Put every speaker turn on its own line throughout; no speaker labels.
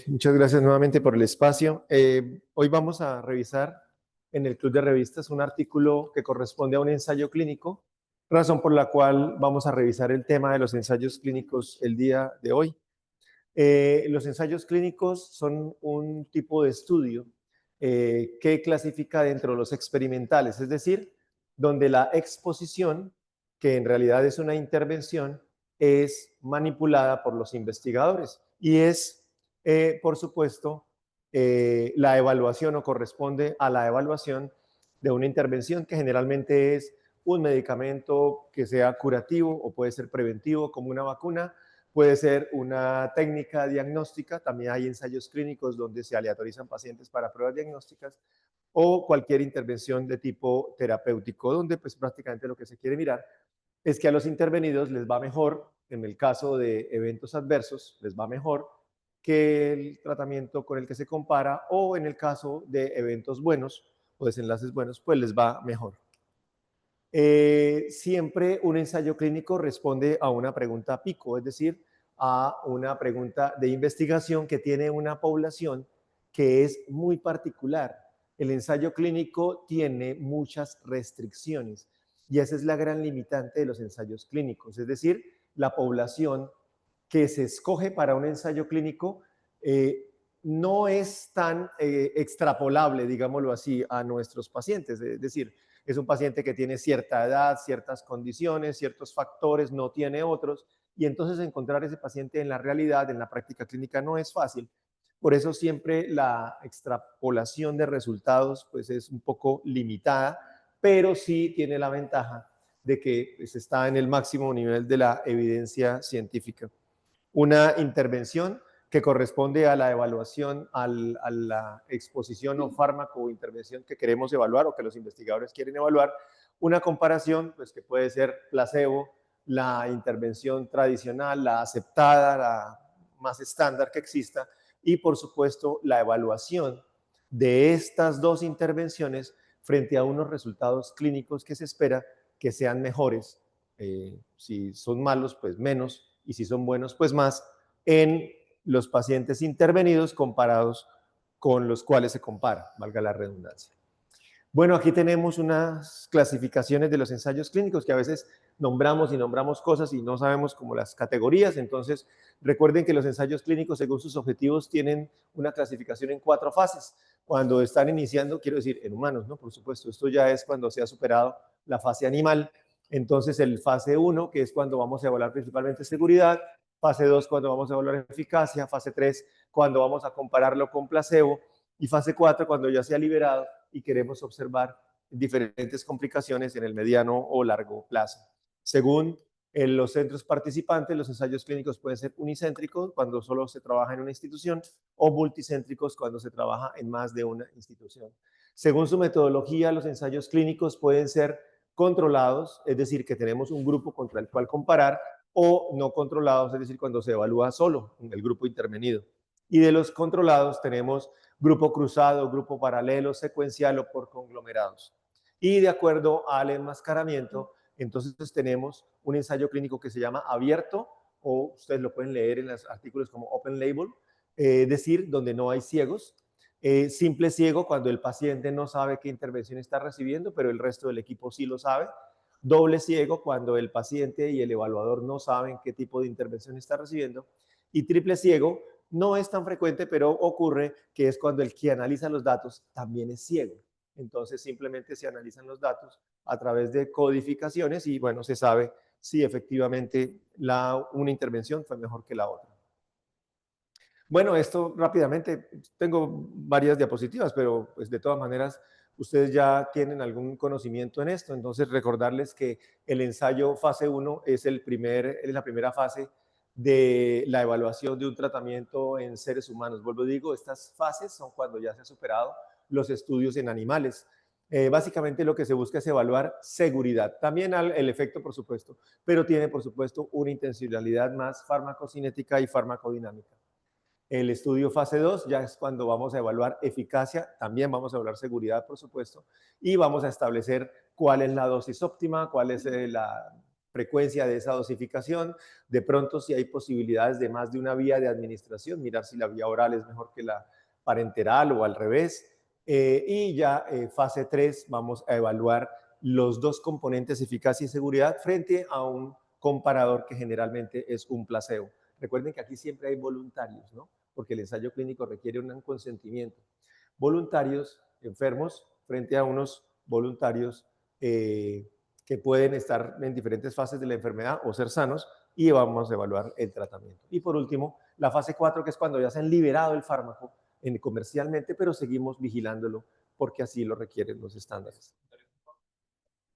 Muchas gracias nuevamente por el espacio. Hoy vamos a revisar en el Club de Revistas un artículo que corresponde a un ensayo clínico, razón por la cual vamos a revisar el tema de los ensayos clínicos el día de hoy. Los ensayos clínicos son un tipo de estudio que clasifica dentro de los experimentales, es decir, donde la exposición, que en realidad es una intervención, es manipulada por los investigadores y es, por supuesto, la evaluación o corresponde a la evaluación de una intervención que generalmente es un medicamento que sea curativo o puede ser preventivo como una vacuna. Puede ser una técnica diagnóstica, también hay ensayos clínicos donde se aleatorizan pacientes para pruebas diagnósticas, o cualquier intervención de tipo terapéutico, donde pues prácticamente lo que se quiere mirar es que a los intervenidos les va mejor, en el caso de eventos adversos, les va mejor que el tratamiento con el que se compara, o en el caso de eventos buenos o desenlaces buenos, pues les va mejor. Siempre un ensayo clínico responde a una pregunta pico, es decir, a una pregunta de investigación que tiene una población que es muy particular. El ensayo clínico tiene muchas restricciones y esa es la gran limitante de los ensayos clínicos, es decir, la población que se escoge para un ensayo clínico no es tan extrapolable, digámoslo así, a nuestros pacientes. Es decir, es un paciente que tiene cierta edad, ciertas condiciones, ciertos factores, no tiene otros, y entonces encontrar ese paciente en la realidad, en la práctica clínica, no es fácil. Por eso siempre la extrapolación de resultados pues, es un poco limitada, pero sí tiene la ventaja de que pues, está en el máximo nivel de la evidencia científica. Una intervención que corresponde a la evaluación, a la exposición o fármaco o intervención que queremos evaluar o que los investigadores quieren evaluar. Una comparación, pues que puede ser placebo, la intervención tradicional, la aceptada, la más estándar que exista, y por supuesto la evaluación de estas dos intervenciones frente a unos resultados clínicos que se espera que sean mejores. Si son malos, pues menos, y si son buenos, pues más, en los pacientes intervenidos comparados con los cuales se compara, valga la redundancia. Bueno, aquí tenemos unas clasificaciones de los ensayos clínicos que a veces nombramos y nombramos cosas y no sabemos como las categorías. Entonces, recuerden que los ensayos clínicos, según sus objetivos, tienen una clasificación en 4 fases. Cuando están iniciando, quiero decir, en humanos, ¿no? Por supuesto, esto ya es cuando se ha superado la fase animal. Entonces, el fase 1, que es cuando vamos a evaluar principalmente seguridad, fase 2, cuando vamos a evaluar eficacia, fase 3, cuando vamos a compararlo con placebo, y fase 4, cuando ya se ha liberado y queremos observar diferentes complicaciones en el mediano o largo plazo. Según los centros participantes, los ensayos clínicos pueden ser unicéntricos cuando solo se trabaja en una institución o multicéntricos cuando se trabaja en más de una institución. Según su metodología, los ensayos clínicos pueden ser controlados, es decir, que tenemos un grupo contra el cual comparar, o no controlados, es decir, cuando se evalúa solo el grupo intervenido. Y de los controlados tenemos grupo cruzado, grupo paralelo, secuencial o por conglomerados. Y de acuerdo al enmascaramiento, entonces tenemos un ensayo clínico que se llama abierto, o ustedes lo pueden leer en los artículos como open label, es decir, donde no hay ciegos. Simple ciego cuando el paciente no sabe qué intervención está recibiendo, pero el resto del equipo sí lo sabe. Doble ciego cuando el paciente y el evaluador no saben qué tipo de intervención está recibiendo. Y triple ciego no es tan frecuente, pero ocurre que es cuando el que analiza los datos también es ciego. Entonces simplemente se analizan los datos a través de codificaciones y bueno, se sabe si efectivamente una intervención fue mejor que la otra. Bueno, esto rápidamente, tengo varias diapositivas, pero pues de todas maneras ustedes ya tienen algún conocimiento en esto, entonces recordarles que el ensayo fase 1 es la primera fase de la evaluación de un tratamiento en seres humanos. Vuelvo digo, estas fases son cuando ya se han superado los estudios en animales. Básicamente lo que se busca es evaluar seguridad, también el efecto por supuesto, pero tiene por supuesto una intencionalidad más farmacocinética y farmacodinámica. El estudio fase 2 ya es cuando vamos a evaluar eficacia, también vamos a evaluar seguridad, por supuesto, y vamos a establecer cuál es la dosis óptima, cuál es frecuencia de esa dosificación, de pronto si hay posibilidades de más de una vía de administración, mirar si la vía oral es mejor que la parenteral o al revés. Y ya fase 3 vamos a evaluar los dos componentes, eficacia y seguridad, frente a un comparador que generalmente es un placebo. Recuerden que aquí siempre hay voluntarios, ¿no? Porque el ensayo clínico requiere un consentimiento. Voluntarios enfermos frente a unos voluntarios que pueden estar en diferentes fases de la enfermedad o ser sanos, y vamos a evaluar el tratamiento. Y por último, la fase 4, que es cuando ya se han liberado el fármaco comercialmente, pero seguimos vigilándolo porque así lo requieren los estándares.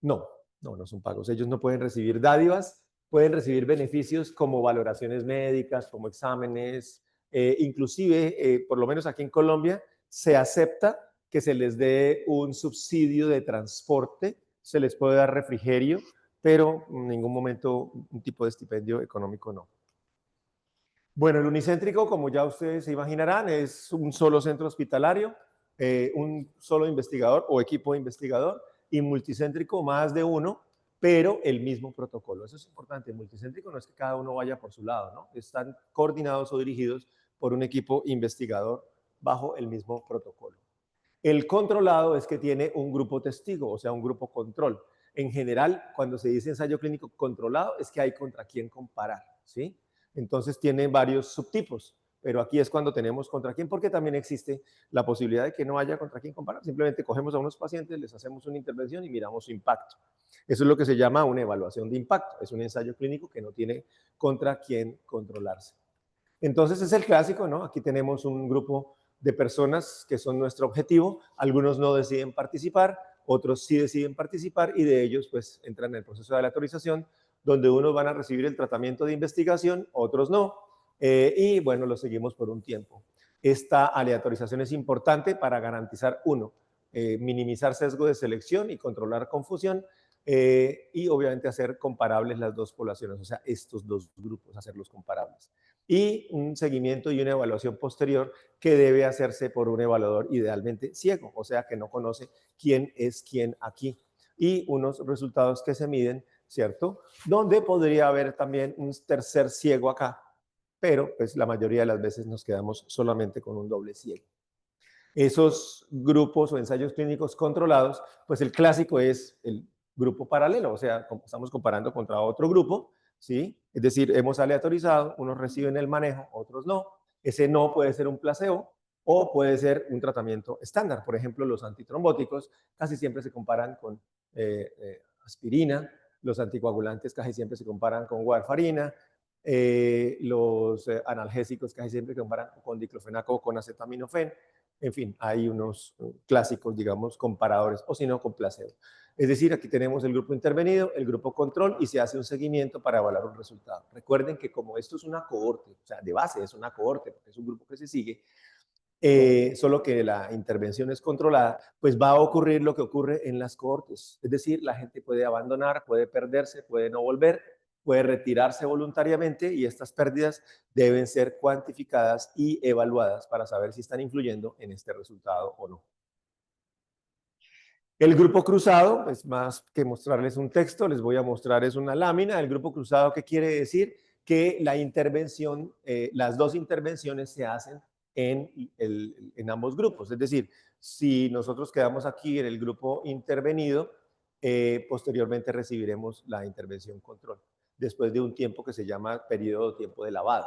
No, no son pagos. Ellos no pueden recibir dádivas, pueden recibir beneficios como valoraciones médicas, como exámenes, inclusive, por lo menos aquí en Colombia, se acepta que se les dé un subsidio de transporte, se les puede dar refrigerio, pero en ningún momento un tipo de estipendio económico no. Bueno, el unicéntrico, como ya ustedes se imaginarán, es un solo centro hospitalario, un solo investigador o equipo de investigador, y multicéntrico más de uno, pero el mismo protocolo. Eso es importante. Multicéntrico no es que cada uno vaya por su lado, ¿no? Están coordinados o dirigidos por un equipo investigador bajo el mismo protocolo. El controlado es que tiene un grupo testigo, o sea, un grupo control. En general, cuando se dice ensayo clínico controlado, es que hay contra quién comparar, ¿sí? Entonces tiene varios subtipos, pero aquí es cuando tenemos contra quién, porque también existe la posibilidad de que no haya contra quién comparar. Simplemente cogemos a unos pacientes, les hacemos una intervención y miramos su impacto. Eso es lo que se llama una evaluación de impacto. Es un ensayo clínico que no tiene contra quién controlarse. Entonces es el clásico, ¿no? Aquí tenemos un grupo de personas que son nuestro objetivo. Algunos no deciden participar, otros sí deciden participar, y de ellos pues entran en el proceso de aleatorización, donde unos van a recibir el tratamiento de investigación, otros no, y bueno, lo seguimos por un tiempo. Esta aleatorización es importante para garantizar, uno, minimizar sesgo de selección y controlar confusión, y obviamente hacer comparables las dos poblaciones, o sea, estos dos grupos, hacerlos comparables. Y un seguimiento y una evaluación posterior que debe hacerse por un evaluador idealmente ciego, o sea, que no conoce quién es quién aquí. Y unos resultados que se miden, ¿cierto? Donde podría haber también un tercer ciego acá, pero pues la mayoría de las veces nos quedamos solamente con un doble ciego. Esos grupos o ensayos clínicos controlados, pues el clásico es el grupo paralelo, o sea, estamos comparando contra otro grupo, ¿sí? Es decir, hemos aleatorizado, unos reciben el manejo, otros no. Ese no puede ser un placebo o puede ser un tratamiento estándar. Por ejemplo, los antitrombóticos casi siempre se comparan con aspirina, los anticoagulantes casi siempre se comparan con warfarina, los analgésicos casi siempre se comparan con diclofenaco o con acetaminofén. En fin, hay unos clásicos, digamos, comparadores, o si no, con placebo. Es decir, aquí tenemos el grupo intervenido, el grupo control, y se hace un seguimiento para evaluar un resultado. Recuerden que como esto es una cohorte, o sea, de base es una cohorte, porque es un grupo que se sigue, solo que la intervención es controlada, pues va a ocurrir lo que ocurre en las cohortes. Es decir, la gente puede abandonar, puede perderse, puede no volver, puede retirarse voluntariamente, y estas pérdidas deben ser cuantificadas y evaluadas para saber si están influyendo en este resultado o no. El grupo cruzado, pues más que mostrarles un texto, les voy a mostrar es una lámina. El grupo cruzado, ¿qué quiere decir? Que la intervención, las dos intervenciones se hacen en ambos grupos. Es decir, si nosotros quedamos aquí en el grupo intervenido, posteriormente recibiremos la intervención control, después de un tiempo que se llama periodo de tiempo de lavado.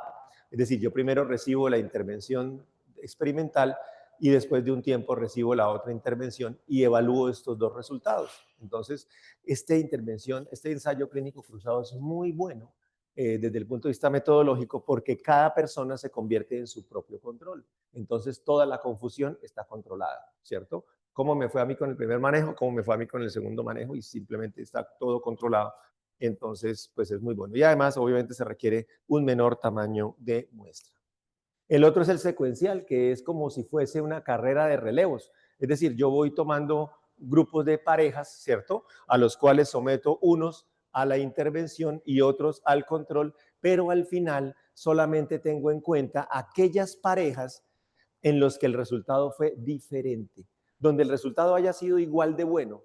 Es decir, yo primero recibo la intervención experimental y después de un tiempo recibo la otra intervención y evalúo estos dos resultados. Entonces, esta intervención, este ensayo clínico cruzado es muy bueno desde el punto de vista metodológico, porque cada persona se convierte en su propio control. Entonces, toda la confusión está controlada, ¿cierto? ¿Cómo me fue a mí con el primer manejo? ¿Cómo me fue a mí con el segundo manejo? Y simplemente está todo controlado. Entonces, pues es muy bueno. Y además, obviamente, se requiere un menor tamaño de muestra. El otro es el secuencial, que es como si fuese una carrera de relevos. Es decir, yo voy tomando grupos de parejas, ¿cierto? A los cuales someto unos a la intervención y otros al control, pero al final solamente tengo en cuenta aquellas parejas en los que el resultado fue diferente, donde el resultado haya sido igual de bueno,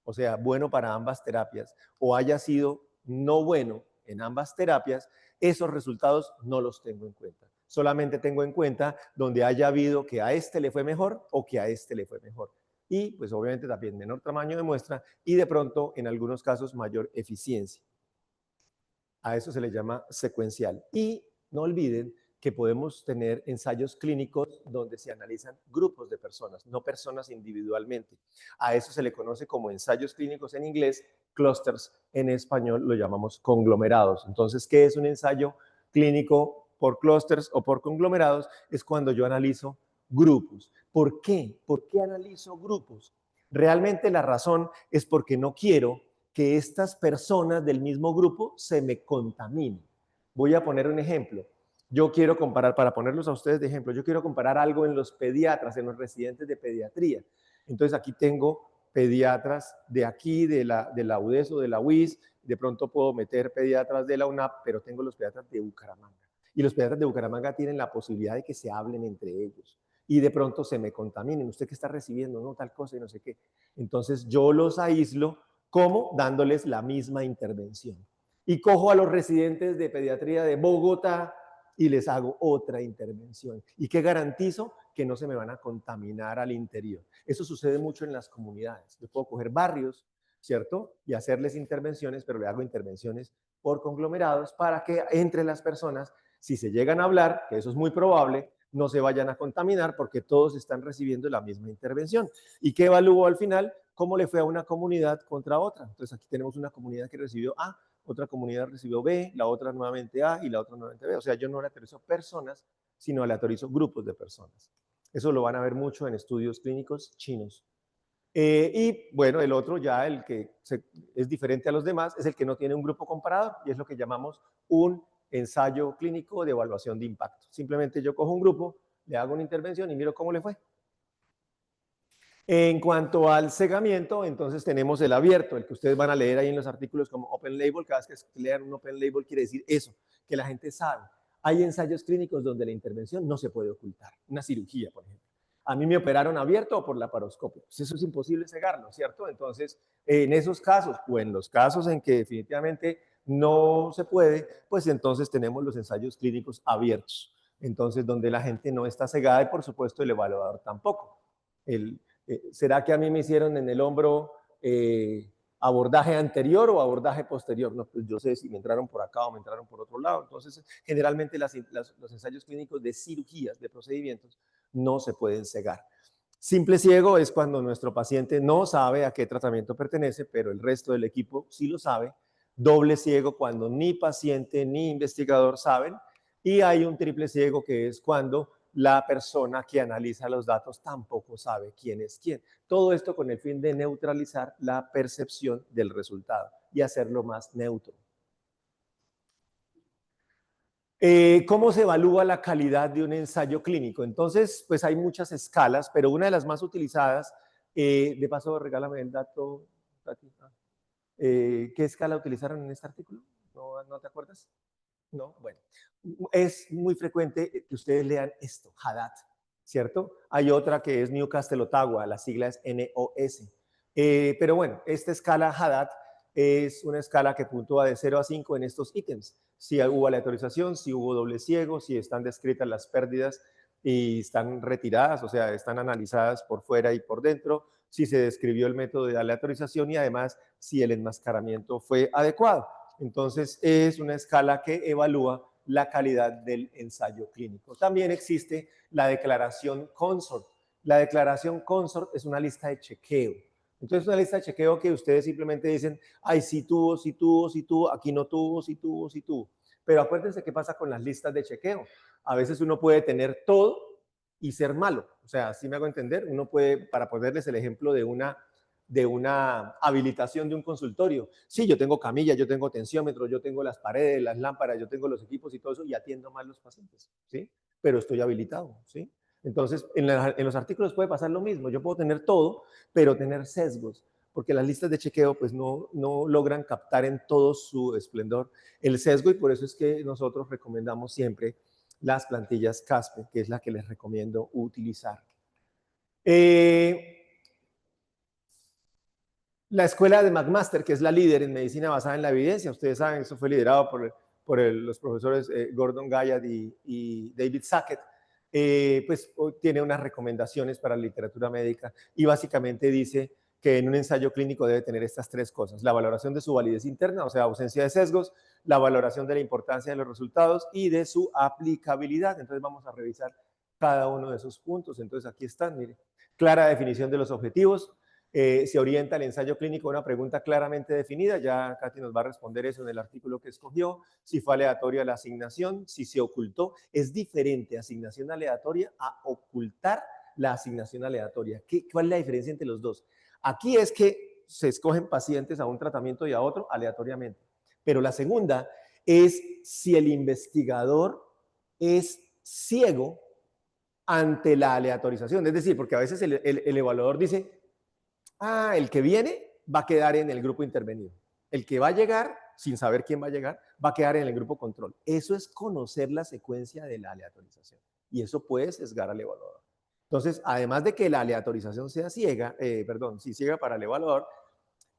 o sea, bueno para ambas terapias, o haya sido no bueno en ambas terapias, esos resultados no los tengo en cuenta. Solamente tengo en cuenta donde haya habido que a este le fue mejor o que a este le fue mejor. Y pues obviamente también menor tamaño de muestra y de pronto en algunos casos mayor eficiencia. A eso se le llama secuencial. Y no olviden que podemos tener ensayos clínicos donde se analizan grupos de personas, no personas individualmente. A eso se le conoce como ensayos clínicos en inglés, clusters en español lo llamamos conglomerados. Entonces, ¿qué es un ensayo clínico por clusters o por conglomerados? Es cuando yo analizo grupos. ¿Por qué? ¿Por qué analizo grupos? Realmente la razón es porque no quiero que estas personas del mismo grupo se me contaminen. Voy a poner un ejemplo. Yo quiero comparar, para ponerlos a ustedes de ejemplo, yo quiero comparar algo en los pediatras, en los residentes de pediatría. Entonces aquí tengo pediatras de aquí, de la UDES o de la UIS, de pronto puedo meter pediatras de la UNAP, pero tengo los pediatras de Bucaramanga. Y los pediatras de Bucaramanga tienen la posibilidad de que se hablen entre ellos. Y de pronto se me contaminen. ¿Usted qué está recibiendo? No, tal cosa y no sé qué. Entonces yo los aíslo. ¿Cómo? Dándoles la misma intervención. Y cojo a los residentes de pediatría de Bogotá y les hago otra intervención. ¿Y qué garantizo? Que no se me van a contaminar al interior. Eso sucede mucho en las comunidades. Yo puedo coger barrios, ¿cierto? Y hacerles intervenciones, pero le hago intervenciones por conglomerados para que entre las personas, si se llegan a hablar, que eso es muy probable, no se vayan a contaminar porque todos están recibiendo la misma intervención. ¿Y qué evalúo al final? ¿Cómo le fue a una comunidad contra otra? Entonces aquí tenemos una comunidad que recibió A, otra comunidad recibió B, la otra nuevamente A y la otra nuevamente B. O sea, yo no aleatorizo personas, sino aleatorizo grupos de personas. Eso lo van a ver mucho en estudios clínicos chinos. Y bueno, el otro ya, es diferente a los demás, es el que no tiene un grupo comparador y es lo que llamamos un ensayo clínico de evaluación de impacto. Simplemente yo cojo un grupo, le hago una intervención y miro cómo le fue. En cuanto al cegamiento, entonces tenemos el abierto, el que ustedes van a leer ahí en los artículos como open label. Cada vez que lean un open label quiere decir eso, que la gente sabe. Hay ensayos clínicos donde la intervención no se puede ocultar, una cirugía, por ejemplo. A mí me operaron abierto o por laparoscopio. Pues eso es imposible cegarlo, ¿cierto? Entonces, en esos casos o en los casos en que definitivamente no se puede, pues entonces tenemos los ensayos clínicos abiertos. Entonces, donde la gente no está cegada y por supuesto el evaluador tampoco. ¿Será que a mí me hicieron en el hombro abordaje anterior o abordaje posterior? No, pues yo sé si me entraron por acá o me entraron por otro lado. Entonces, generalmente los ensayos clínicos de cirugías, de procedimientos, no se pueden cegar. Simple ciego es cuando nuestro paciente no sabe a qué tratamiento pertenece, pero el resto del equipo sí lo sabe. Doble ciego cuando ni paciente ni investigador saben. Y hay un triple ciego que es cuando la persona que analiza los datos tampoco sabe quién es quién. Todo esto con el fin de neutralizar la percepción del resultado y hacerlo más neutro. ¿Cómo se evalúa la calidad de un ensayo clínico? Entonces, pues hay muchas escalas, pero una de las más utilizadas, de paso, regálame el dato, Tati. ¿Qué escala utilizaron en este artículo? ¿No te acuerdas? No, bueno, es muy frecuente que ustedes lean esto, Haddad, ¿cierto? Hay otra que es Newcastle Ottawa, la sigla es NOS. Pero bueno, esta escala Haddad es una escala que puntúa de 0 a 5 en estos ítems. Si hubo aleatorización, si hubo doble ciego, si están descritas las pérdidas y están retiradas, o sea, están analizadas por fuera y por dentro, si se describió el método de aleatorización y además si el enmascaramiento fue adecuado. Entonces, es una escala que evalúa la calidad del ensayo clínico. También existe la declaración CONSORT. La declaración CONSORT es una lista de chequeo. Entonces, es una lista de chequeo que ustedes simplemente dicen, ay, sí tuvo, sí tuvo, sí tuvo, aquí no tuvo, sí tuvo, sí tuvo. Pero acuérdense qué pasa con las listas de chequeo. A veces uno puede tener todo y ser malo. O sea, así me hago entender, uno puede, para ponerles el ejemplo de una habilitación de un consultorio. Sí, yo tengo camilla, yo tengo tensiómetro, yo tengo las paredes, las lámparas, yo tengo los equipos y todo eso y atiendo mal los pacientes, ¿sí? Pero estoy habilitado, ¿sí? Entonces, en los artículos puede pasar lo mismo. Yo puedo tener todo, pero tener sesgos, porque las listas de chequeo pues no logran captar en todo su esplendor el sesgo y por eso es que nosotros recomendamos siempre las plantillas CASPE, que es la que les recomiendo utilizar. La escuela de McMaster, que es la líder en medicina basada en la evidencia, ustedes saben, eso fue liderado por los profesores Gordon Gallat y David Sackett, pues tiene unas recomendaciones para la literatura médica y básicamente dice que en un ensayo clínico debe tener estas tres cosas: la valoración de su validez interna, o sea, ausencia de sesgos, la valoración de la importancia de los resultados y de su aplicabilidad. Entonces vamos a revisar cada uno de esos puntos. Entonces aquí están, mire, clara definición de los objetivos. Se orienta el ensayo clínico a una pregunta claramente definida, ya Katy nos va a responder eso en el artículo que escogió, si fue aleatoria la asignación, si se ocultó. Es diferente asignación aleatoria a ocultar la asignación aleatoria. ¿Cuál es la diferencia entre los dos? Aquí es que se escogen pacientes a un tratamiento y a otro aleatoriamente, pero la segunda es si el investigador es ciego ante la aleatorización, es decir, porque a veces el evaluador dice, el que viene va a quedar en el grupo intervenido. El que va a llegar, sin saber quién va a llegar, va a quedar en el grupo control. Eso es conocer la secuencia de la aleatorización. Y eso puede sesgar al evaluador. Entonces, además de que la aleatorización sea ciega, ciega para el evaluador,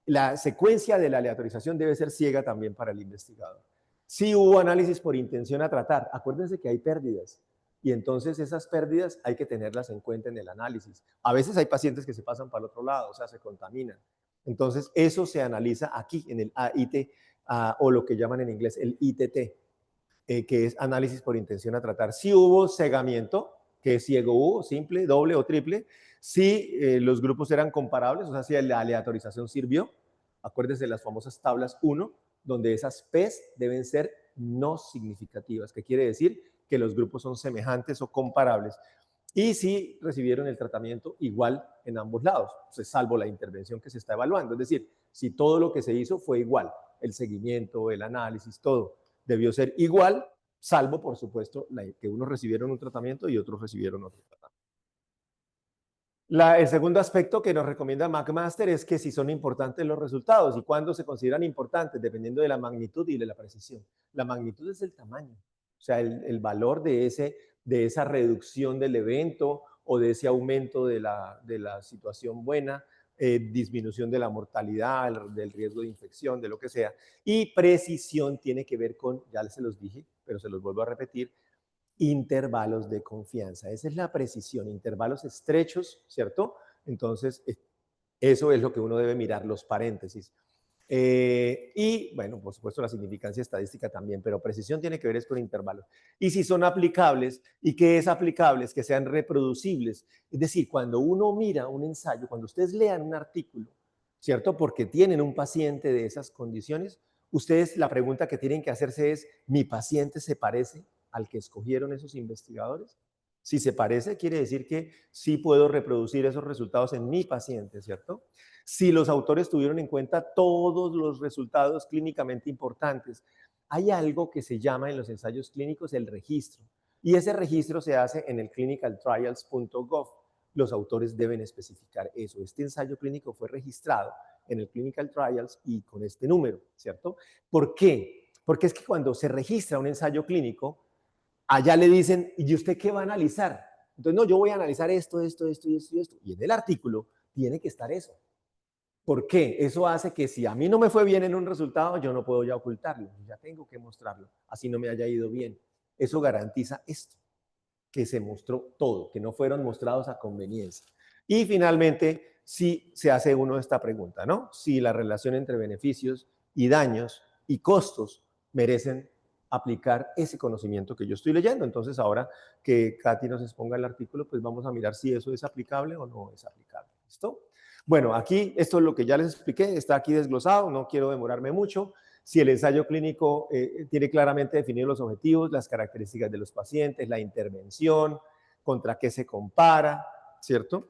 la secuencia de la aleatorización debe ser ciega también para el investigador. Si hubo análisis por intención a tratar, acuérdense que hay pérdidas. Y entonces esas pérdidas hay que tenerlas en cuenta en el análisis. A veces hay pacientes que se pasan para el otro lado, o sea, se contaminan. Entonces eso se analiza aquí en el AIT, o lo que llaman en inglés el ITT, que es análisis por intención a tratar. Si hubo cegamiento, que es ciego hubo, simple, doble o triple, si los grupos eran comparables, o sea, si la aleatorización sirvió. Acuérdense de las famosas tablas 1, donde esas P's deben ser no significativas, que quiere decir que los grupos son semejantes o comparables. Y si recibieron el tratamiento igual en ambos lados, pues, salvo la intervención que se está evaluando. Es decir, si todo lo que se hizo fue igual, el seguimiento, el análisis, todo debió ser igual, salvo, por supuesto, que unos recibieron un tratamiento y otros recibieron otro tratamiento. El segundo aspecto que nos recomienda McMaster es que si son importantes los resultados y cuándo se consideran importantes, dependiendo de la magnitud y de la precisión. La magnitud es el tamaño, o sea, el valor de esa reducción del evento o de ese aumento de la situación buena, disminución de la mortalidad, del riesgo de infección, de lo que sea. Y precisión tiene que ver con, ya se los dije, pero se los vuelvo a repetir, intervalos de confianza. Esa es la precisión, intervalos estrechos, ¿cierto? Entonces, eso es lo que uno debe mirar, los paréntesis. Y, bueno, por supuesto, la significancia estadística también, pero precisión tiene que ver es con intervalos. Y si son aplicables, ¿y qué es aplicables? Que sean reproducibles. Es decir, cuando uno mira un ensayo, cuando ustedes lean un artículo, ¿cierto? Porque tienen un paciente de esas condiciones, ustedes la pregunta que tienen que hacerse es, ¿mi paciente se parece al que escogieron esos investigadores? Si se parece, quiere decir que sí puedo reproducir esos resultados en mi paciente, ¿cierto? Si los autores tuvieron en cuenta todos los resultados clínicamente importantes. Hay algo que se llama en los ensayos clínicos el registro, y ese registro se hace en el clinicaltrials.gov. Los autores deben especificar eso. Este ensayo clínico fue registrado en el Clinical Trials y con este número, ¿cierto? ¿Por qué? Porque es que cuando se registra un ensayo clínico, allá le dicen, ¿y usted qué va a analizar? Entonces, no, yo voy a analizar esto, esto, esto y esto y esto. Y en el artículo tiene que estar eso. ¿Por qué? Eso hace que si a mí no me fue bien en un resultado, yo no puedo ya ocultarlo, ya tengo que mostrarlo, así no me haya ido bien. Eso garantiza esto, que se mostró todo, que no fueron mostrados a conveniencia. Y finalmente, si se hace uno esta pregunta, ¿no? Si la relación entre beneficios y daños y costos merecen aplicar ese conocimiento que yo estoy leyendo. Entonces, ahora que Katy nos exponga el artículo, pues vamos a mirar si eso es aplicable o no es aplicable. ¿Listo? Bueno, aquí esto es lo que ya les expliqué, está aquí desglosado, no quiero demorarme mucho. Si el ensayo clínico tiene claramente definidos los objetivos, las características de los pacientes, la intervención, contra qué se compara, ¿cierto?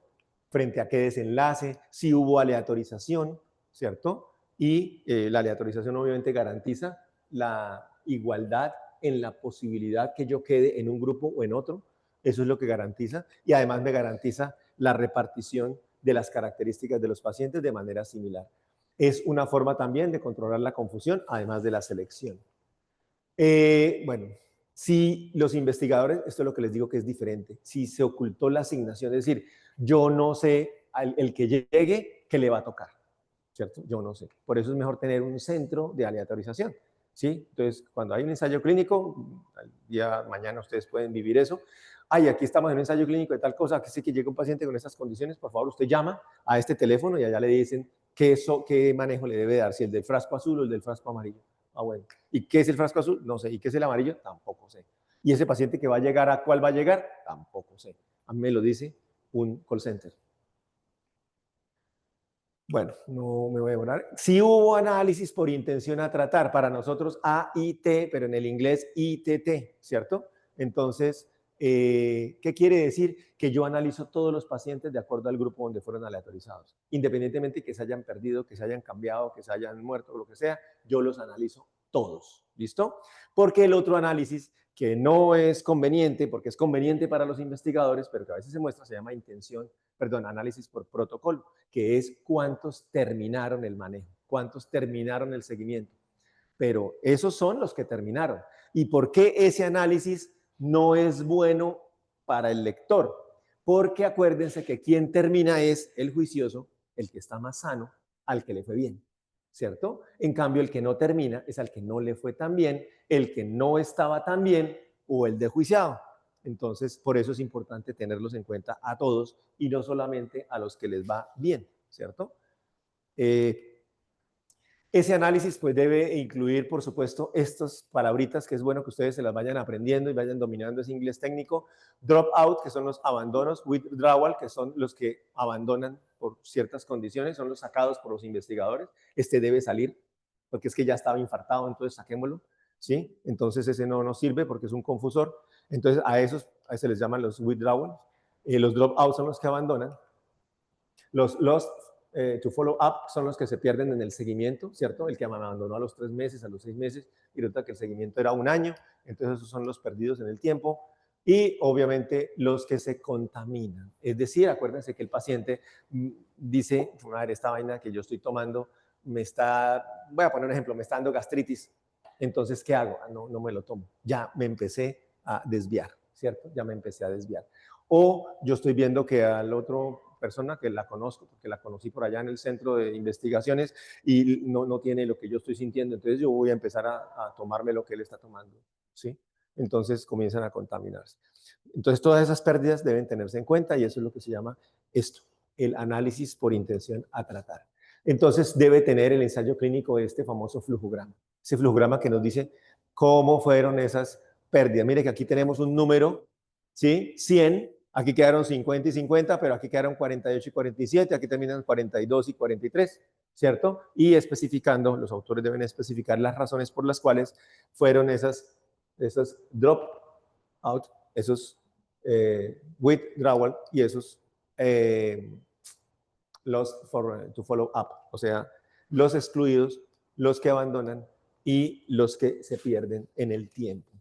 Frente a qué desenlace, si hubo aleatorización, ¿cierto? Y la aleatorización obviamente garantiza la igualdad en la posibilidad que yo quede en un grupo o en otro. Eso es lo que garantiza. Y además me garantiza la repartición de las características de los pacientes de manera similar. Es una forma también de controlar la confusión, además de la selección. Bueno, si los investigadores, esto es lo que les digo que es diferente, si se ocultó la asignación, es decir, yo no sé el que llegue qué le va a tocar, ¿cierto? Yo no sé. Por eso es mejor tener un centro de aleatorización, ¿sí? Entonces, cuando hay un ensayo clínico, al día mañana ustedes pueden vivir eso. Ay, aquí estamos en un ensayo clínico de tal cosa, que sé que llega un paciente con estas condiciones, por favor, usted llama a este teléfono y allá le dicen qué manejo le debe dar, si el del frasco azul o el del frasco amarillo. Ah, bueno. ¿Y qué es el frasco azul? No sé. ¿Y qué es el amarillo? Tampoco sé. ¿Y ese paciente que va a llegar, a cuál va a llegar? Tampoco sé. A mí me lo dice un call center. Bueno, no me voy a demorar. Sí hubo análisis por intención a tratar, para nosotros AIT, pero en el inglés ITT, ¿cierto? Entonces, ¿qué quiere decir? Que yo analizo todos los pacientes de acuerdo al grupo donde fueron aleatorizados. Independientemente que se hayan perdido, que se hayan cambiado, que se hayan muerto, o lo que sea, yo los analizo todos, ¿listo? Porque el otro análisis que no es conveniente, porque es conveniente para los investigadores, pero que a veces se muestra, se llama análisis por protocolo, que es cuántos terminaron el manejo, cuántos terminaron el seguimiento. Pero esos son los que terminaron. ¿Y por qué ese análisis no es bueno para el lector? Porque acuérdense que quien termina es el juicioso, el que está más sano, al que le fue bien, ¿cierto? En cambio, el que no termina es al que no le fue tan bien, el que no estaba tan bien o el desjuiciado. Entonces, por eso es importante tenerlos en cuenta a todos y no solamente a los que les va bien, ¿cierto? Ese análisis pues debe incluir, por supuesto, estas palabritas que es bueno que ustedes se las vayan aprendiendo y vayan dominando ese inglés técnico. Drop out, que son los abandonos. Withdrawal, que son los que abandonan por ciertas condiciones, son los sacados por los investigadores. Este debe salir, porque es que ya estaba infartado, entonces saquémoslo, ¿sí? Entonces ese no nos sirve porque es un confusor. Entonces a esos se les llaman los withdrawals. Los drop out son los que abandonan. Los lost to follow up son los que se pierden en el seguimiento, ¿cierto? El que abandonó a los 3 meses, a los 6 meses, y resulta que el seguimiento era un año, entonces esos son los perdidos en el tiempo. Y obviamente los que se contaminan. Es decir, acuérdense que el paciente dice, madre, esta vaina que yo estoy tomando me está, voy a poner un ejemplo, me está dando gastritis. Entonces, ¿qué hago? No, no me lo tomo. Ya me empecé a desviar, ¿cierto? Ya me empecé a desviar. O yo estoy viendo que al otro persona que la conozco, porque la conocí por allá en el centro de investigaciones y no tiene lo que yo estoy sintiendo, entonces yo voy a empezar a tomarme lo que él está tomando, ¿sí? Entonces comienzan a contaminarse. Entonces todas esas pérdidas deben tenerse en cuenta y eso es lo que se llama esto, el análisis por intención a tratar. Entonces debe tener el ensayo clínico este famoso flujograma, ese flujograma que nos dice cómo fueron esas pérdidas. Mire que aquí tenemos un número, ¿sí? 100. Aquí quedaron 50 y 50, pero aquí quedaron 48 y 47, aquí terminan 42 y 43, ¿cierto? Y especificando, los autores deben especificar las razones por las cuales fueron esas drop out, esos withdrawal y esos los to follow up, o sea, los excluidos, los que abandonan y los que se pierden en el tiempo.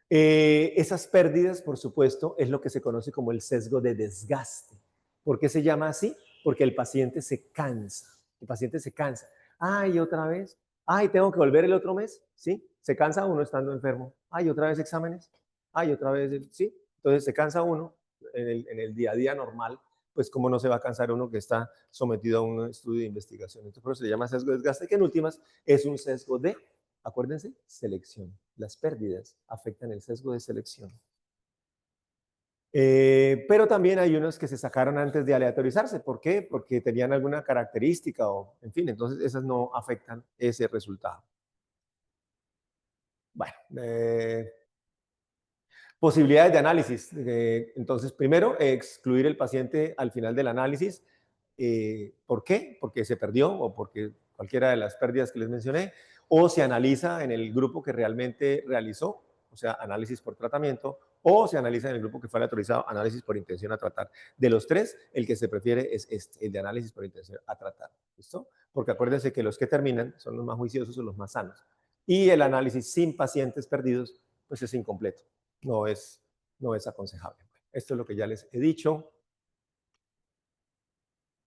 Esas pérdidas, por supuesto, es lo que se conoce como el sesgo de desgaste. ¿Por qué se llama así? Porque el paciente se cansa. El paciente se cansa. Ay, otra vez. Ay, tengo que volver el otro mes. ¿Sí? Se cansa uno estando enfermo. Ay, otra vez exámenes. Ay, otra vez. ¿Sí? Entonces se cansa uno en el día a día normal. Pues cómo no se va a cansar uno que está sometido a un estudio de investigación. Entonces, por eso se llama sesgo de desgaste, que en últimas es un sesgo de, acuérdense, selección. Las pérdidas afectan el sesgo de selección. Pero también hay unos que se sacaron antes de aleatorizarse. ¿Por qué? Porque tenían alguna característica o, en fin, entonces esas no afectan ese resultado. Bueno, posibilidades de análisis. Entonces, primero, excluir el paciente al final del análisis. ¿Por qué? Porque se perdió o porque cualquiera de las pérdidas que les mencioné, o se analiza en el grupo que realmente realizó, o sea, análisis por tratamiento, o se analiza en el grupo que fue autorizado, análisis por intención a tratar. De los tres, el que se prefiere es este, el de análisis por intención a tratar. ¿Listo? Porque acuérdense que los que terminan son los más juiciosos o los más sanos. Y el análisis sin pacientes perdidos, pues es incompleto, no es aconsejable. Esto es lo que ya les he dicho.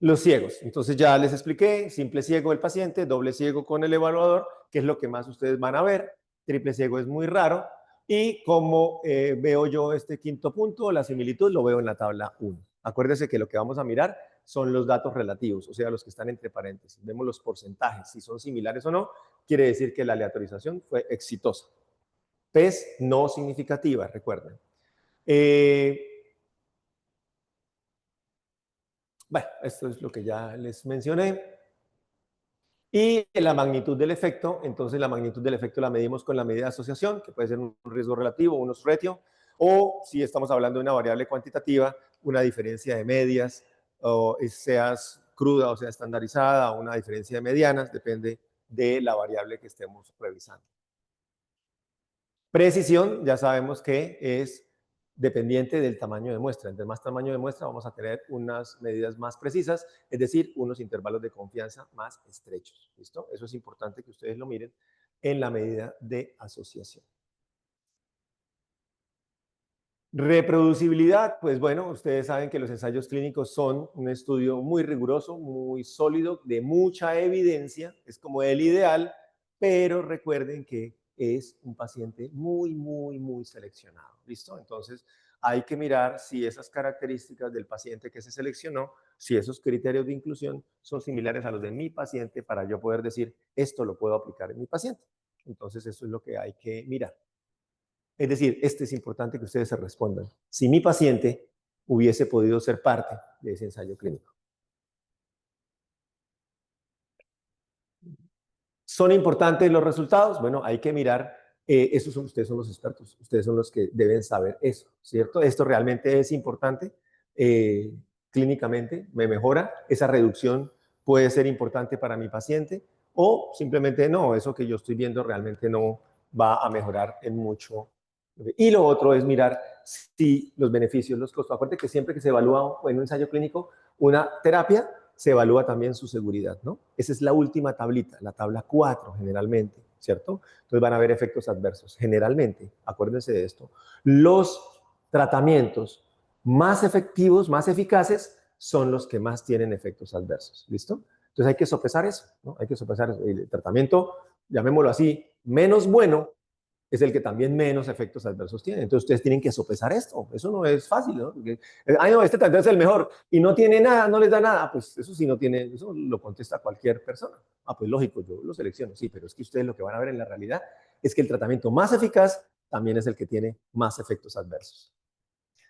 Los ciegos. Entonces ya les expliqué, simple ciego el paciente, doble ciego con el evaluador, que es lo que más ustedes van a ver. Triple ciego es muy raro. Y como veo yo este quinto punto, la similitud, lo veo en la tabla 1. Acuérdense que lo que vamos a mirar son los datos relativos, o sea, los que están entre paréntesis. Vemos los porcentajes, si son similares o no, quiere decir que la aleatorización fue exitosa. PES no significativa, recuerden. Bueno, esto es lo que ya les mencioné. Y la magnitud del efecto, entonces la magnitud del efecto la medimos con la medida de asociación, que puede ser un riesgo relativo, un odds ratio, o si estamos hablando de una variable cuantitativa, una diferencia de medias, o seas cruda o sea estandarizada, o una diferencia de medianas, depende de la variable que estemos revisando. Precisión, ya sabemos que es dependiente del tamaño de muestra. Entre más tamaño de muestra vamos a tener unas medidas más precisas, es decir, unos intervalos de confianza más estrechos. ¿Listo? Eso es importante que ustedes lo miren en la medida de asociación. Reproducibilidad, pues bueno, ustedes saben que los ensayos clínicos son un estudio muy riguroso, muy sólido, de mucha evidencia, es como el ideal, pero recuerden que es un paciente muy seleccionado, ¿listo? Entonces hay que mirar si esas características del paciente que se seleccionó, si esos criterios de inclusión son similares a los de mi paciente para yo poder decir, esto lo puedo aplicar en mi paciente. Entonces eso es lo que hay que mirar. Es decir, este es importante que ustedes se respondan. Si mi paciente hubiese podido ser parte de ese ensayo clínico. ¿Son importantes los resultados? Bueno, hay que mirar, ustedes son los expertos, ustedes son los que deben saber eso, ¿cierto? Esto realmente es importante clínicamente, me mejora, esa reducción puede ser importante para mi paciente o simplemente no, eso que yo estoy viendo realmente no va a mejorar en mucho. Y lo otro es mirar si los beneficios, los costos. Acuérdense que siempre que se evalúa en un ensayo clínico una terapia, se evalúa también su seguridad, ¿no? Esa es la última tablita, la tabla 4 generalmente, ¿cierto? Entonces van a haber efectos adversos. Generalmente, acuérdense de esto, los tratamientos más efectivos, más eficaces, son los que más tienen efectos adversos, ¿listo? Entonces hay que sopesar eso, ¿no? Hay que sopesar eso. El tratamiento, llamémoslo así, menos bueno, es el que también menos efectos adversos tiene. Entonces ustedes tienen que sopesar esto. Eso no es fácil, ¿no? Porque, ay, no, este tal vez es el mejor y no tiene nada, no les da nada. Pues eso sí no tiene, eso lo contesta cualquier persona. Ah, pues lógico, yo lo selecciono. Sí, pero es que ustedes lo que van a ver en la realidad es que el tratamiento más eficaz también es el que tiene más efectos adversos.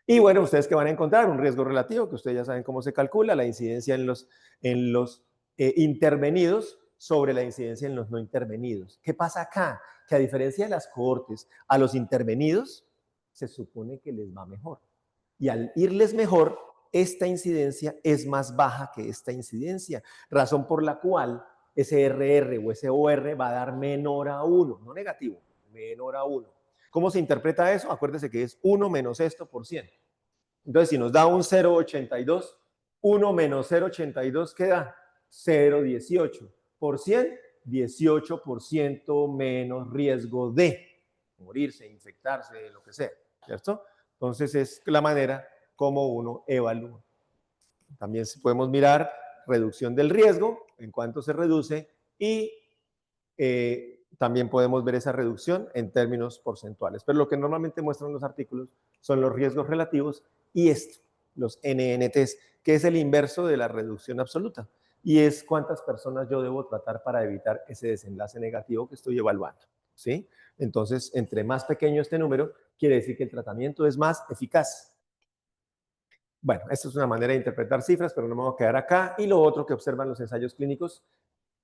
Y bueno, ustedes que van a encontrar un riesgo relativo, que ustedes ya saben cómo se calcula, la incidencia en los intervenidos sobre la incidencia en los no intervenidos. ¿Qué pasa acá? Que a diferencia de las cohortes, a los intervenidos se supone que les va mejor. Y al irles mejor, esta incidencia es más baja que esta incidencia, razón por la cual ese RR o ese OR va a dar menor a 1, no negativo, menor a 1. ¿Cómo se interpreta eso? Acuérdese que es 1 menos esto por 100. Entonces, si nos da un 0,82, 1 menos 0,82, ¿qué da? 0,18. Por 100, 18% menos riesgo de morirse, infectarse, lo que sea, ¿cierto? Entonces, es la manera como uno evalúa. También podemos mirar reducción del riesgo, en cuánto se reduce, y también podemos ver esa reducción en términos porcentuales. Pero lo que normalmente muestran los artículos son los riesgos relativos y esto, los NNTs, que es el inverso de la reducción absoluta. Y es cuántas personas yo debo tratar para evitar ese desenlace negativo que estoy evaluando, ¿sí? Entonces, entre más pequeño este número, quiere decir que el tratamiento es más eficaz. Bueno, esta es una manera de interpretar cifras, pero no me voy a quedar acá. Y lo otro que observan los ensayos clínicos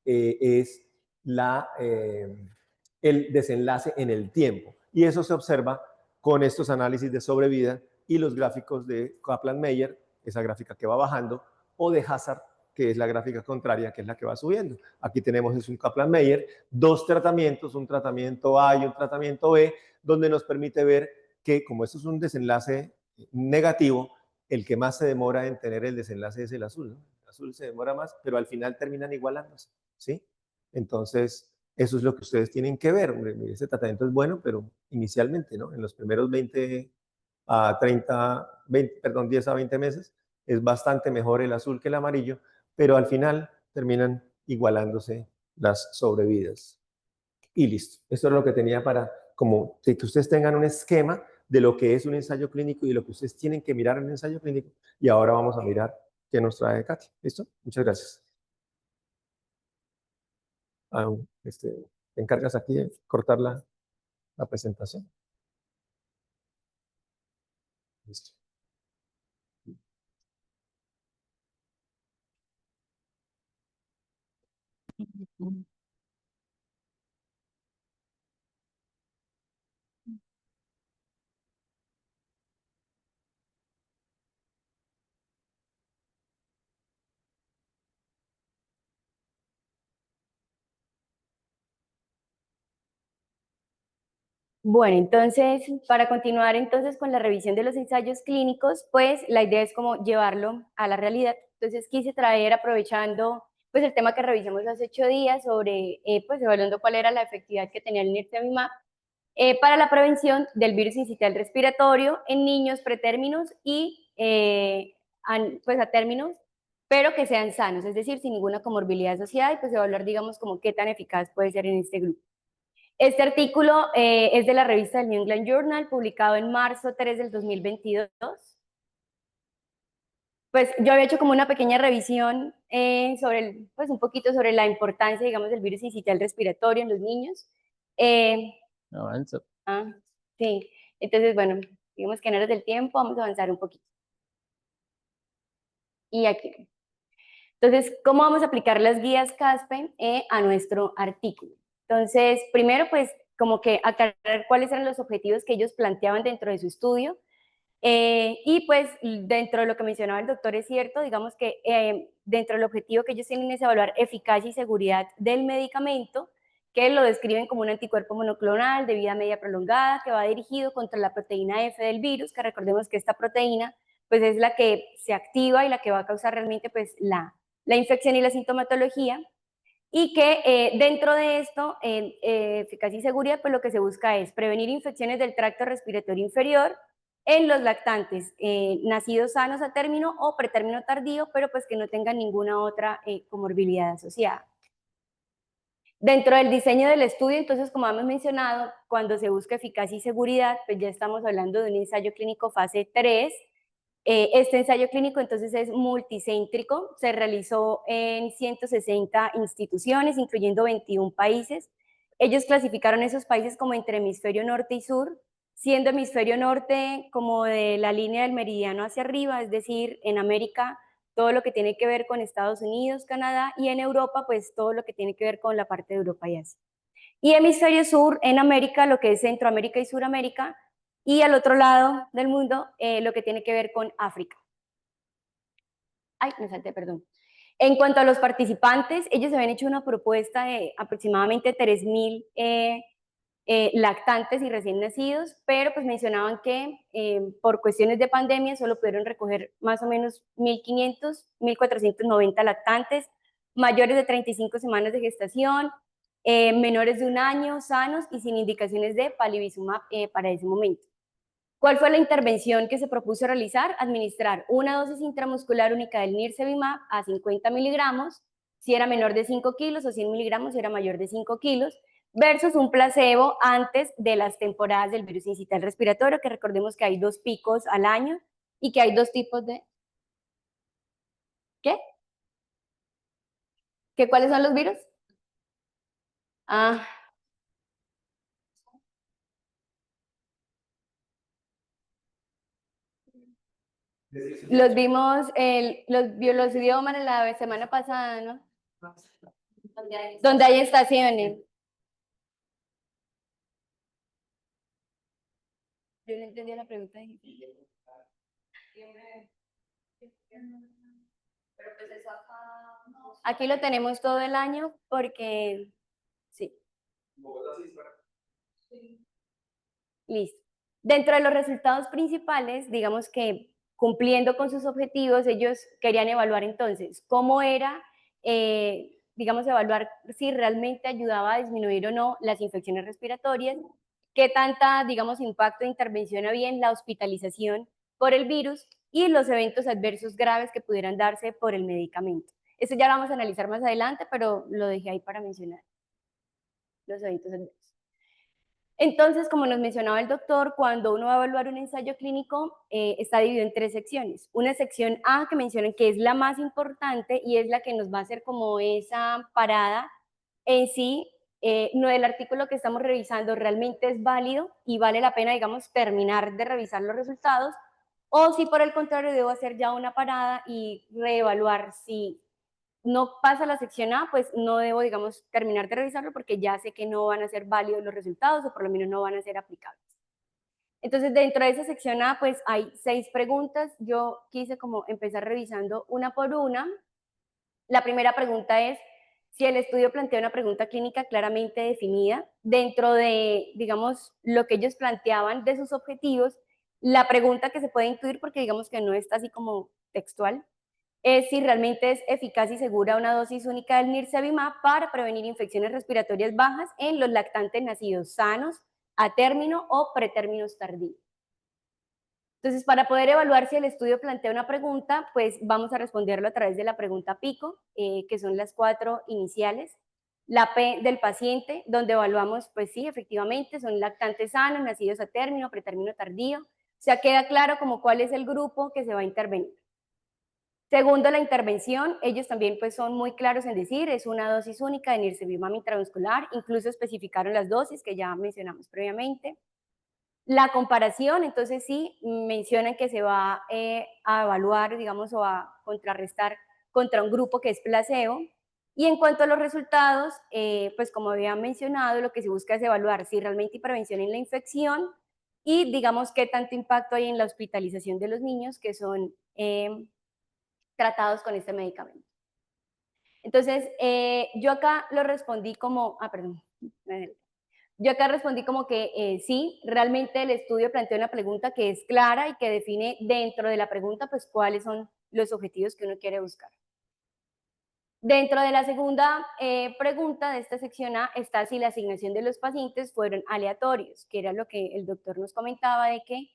es el desenlace en el tiempo. Y eso se observa con estos análisis de sobrevida y los gráficos de Kaplan-Meier, esa gráfica que va bajando, o de Hazard, que es la gráfica contraria, que es la que va subiendo. Aquí tenemos es un Kaplan-Meier, dos tratamientos, un tratamiento A y un tratamiento B, donde nos permite ver que como esto es un desenlace negativo, el que más se demora en tener el desenlace es el azul, ¿no? El azul se demora más, pero al final terminan igualándose, ¿sí? Entonces, eso es lo que ustedes tienen que ver. Este tratamiento es bueno, pero inicialmente, ¿no? En los primeros 20 a 30, 20, perdón, 10 a 20 meses, es bastante mejor el azul que el amarillo, pero al final terminan igualándose las sobrevidas. Y listo. Esto es lo que tenía para como que ustedes tengan un esquema de lo que es un ensayo clínico y de lo que ustedes tienen que mirar en un ensayo clínico. Y ahora vamos a mirar qué que nos trae Katy. ¿Listo? Muchas gracias. Te encargas aquí de cortar la presentación. Listo.
Bueno, entonces, para continuar entonces con la revisión de los ensayos clínicos, pues la idea es como llevarlo a la realidad. Entonces quise traer, aprovechando pues el tema que revisamos hace 8 días sobre, pues evaluando cuál era la efectividad que tenía el nirsevimab para la prevención del virus incital respiratorio en niños pretérminos y pues a términos, pero que sean sanos, es decir, sin ninguna comorbilidad asociada y pues evaluar, digamos, como qué tan eficaz puede ser en este grupo. Este artículo es de la revista del New England Journal, publicado en marzo 3 del 2022. Pues yo había hecho como una pequeña revisión sobre, pues un poquito sobre la importancia, digamos, del virus incital respiratorio en los niños.
Avanza.
Sí, entonces, bueno, digamos que en horas del tiempo vamos a avanzar un poquito. Y aquí. Entonces, ¿cómo vamos a aplicar las guías CASPE a nuestro artículo? Entonces, primero, pues, como que aclarar cuáles eran los objetivos que ellos planteaban dentro de su estudio. Y pues, dentro de lo que mencionaba el doctor, es cierto, digamos que dentro del objetivo que ellos tienen es evaluar eficacia y seguridad del medicamento, que lo describen como un anticuerpo monoclonal de vida media prolongada que va dirigido contra la proteína F del virus, que recordemos que esta proteína pues es la que se activa y la que va a causar realmente pues la infección y la sintomatología, y que dentro de esto, eficacia y seguridad, pues lo que se busca es prevenir infecciones del tracto respiratorio inferior en los lactantes nacidos sanos a término o pretérmino tardío, pero pues que no tengan ninguna otra comorbilidad asociada. Dentro del diseño del estudio, entonces, como hemos mencionado, cuando se busca eficacia y seguridad, pues ya estamos hablando de un ensayo clínico fase 3. Este ensayo clínico entonces es multicéntrico, se realizó en 160 instituciones, incluyendo 21 países. Ellos clasificaron esos países como entre hemisferio norte y sur, siendo hemisferio norte como de la línea del meridiano hacia arriba, es decir, en América todo lo que tiene que ver con Estados Unidos, Canadá, y en Europa pues todo lo que tiene que ver con la parte de Europa y Asia. Y hemisferio sur en América, lo que es Centroamérica y Suramérica, y al otro lado del mundo, lo que tiene que ver con África. Ay, me salté, perdón. En cuanto a los participantes, ellos habían hecho una propuesta de aproximadamente 3.000 lactantes y recién nacidos, pero pues mencionaban que por cuestiones de pandemia solo pudieron recoger más o menos 1.500, 1.490 lactantes, mayores de 35 semanas de gestación, menores de 1 año, sanos y sin indicaciones de palivizumab para ese momento. ¿Cuál fue la intervención que se propuso realizar? Administrar una dosis intramuscular única del nirsevimab a 50 miligramos, si era menor de 5 kilos, o 100 miligramos si era mayor de 5 kilos, versus un placebo antes de las temporadas del virus incital respiratorio, que recordemos que hay 2 picos al año y que hay 2 tipos de... ¿Qué? ¿Qué cuáles son los virus? Ah, los vimos, los idiomas en la semana pasada, ¿no? Donde hay estaciones. Yo no entendí la pregunta. Aquí lo tenemos todo el año porque, sí. Listo. Dentro de los resultados principales, digamos que cumpliendo con sus objetivos, ellos querían evaluar entonces cómo era, digamos, evaluar si realmente ayudaba a disminuir o no las infecciones respiratorias, qué tanta, digamos, impacto de intervención había en la hospitalización por el virus y los eventos adversos graves que pudieran darse por el medicamento. Eso ya lo vamos a analizar más adelante, pero lo dejé ahí para mencionar, los eventos adversos. Entonces, como nos mencionaba el doctor, cuando uno va a evaluar un ensayo clínico, está dividido en 3 secciones. Una sección A, que mencionan que es la más importante y es la que nos va a hacer como esa parada en sí, no, el artículo que estamos revisando realmente es válido y vale la pena, digamos, terminar de revisar los resultados, o si por el contrario debo hacer ya una parada y reevaluar. Si no pasa la sección A, pues no debo, digamos, terminar de revisarlo porque ya sé que no van a ser válidos los resultados o por lo menos no van a ser aplicables. Entonces, dentro de esa sección A, pues hay 6 preguntas. Yo quise como empezar revisando una por una. La primera pregunta es si el estudio plantea una pregunta clínica claramente definida dentro de, digamos, lo que ellos planteaban de sus objetivos. La pregunta que se puede incluir, porque digamos que no está así como textual, es si realmente es eficaz y segura una dosis única del nirsevimab para prevenir infecciones respiratorias bajas en los lactantes nacidos sanos, a término o pretérminos tardíos. Entonces, para poder evaluar si el estudio plantea una pregunta, pues vamos a responderlo a través de la pregunta PICO, que son las 4 iniciales. La P del paciente, donde evaluamos, pues sí, efectivamente, son lactantes sanos, nacidos a término, pretérmino tardío. O sea, queda claro como cuál es el grupo que se va a intervenir. Segundo, la intervención, ellos también pues son muy claros en decir, es una dosis única de nirsevimab intramuscular, incluso especificaron las dosis que ya mencionamos previamente. La comparación, entonces sí, mencionan que se va a evaluar, digamos, o a contrarrestar contra un grupo que es placebo. Y en cuanto a los resultados, pues como había mencionado, lo que se busca es evaluar si realmente hay prevención en la infección y, digamos, qué tanto impacto hay en la hospitalización de los niños que son tratados con este medicamento. Entonces, yo acá lo respondí como, perdón, yo acá respondí como que sí, realmente el estudio plantea una pregunta que es clara y que define dentro de la pregunta pues cuáles son los objetivos que uno quiere buscar. Dentro de la segunda pregunta de esta sección A está si la asignación de los pacientes fueron aleatorios, que era lo que el doctor nos comentaba de que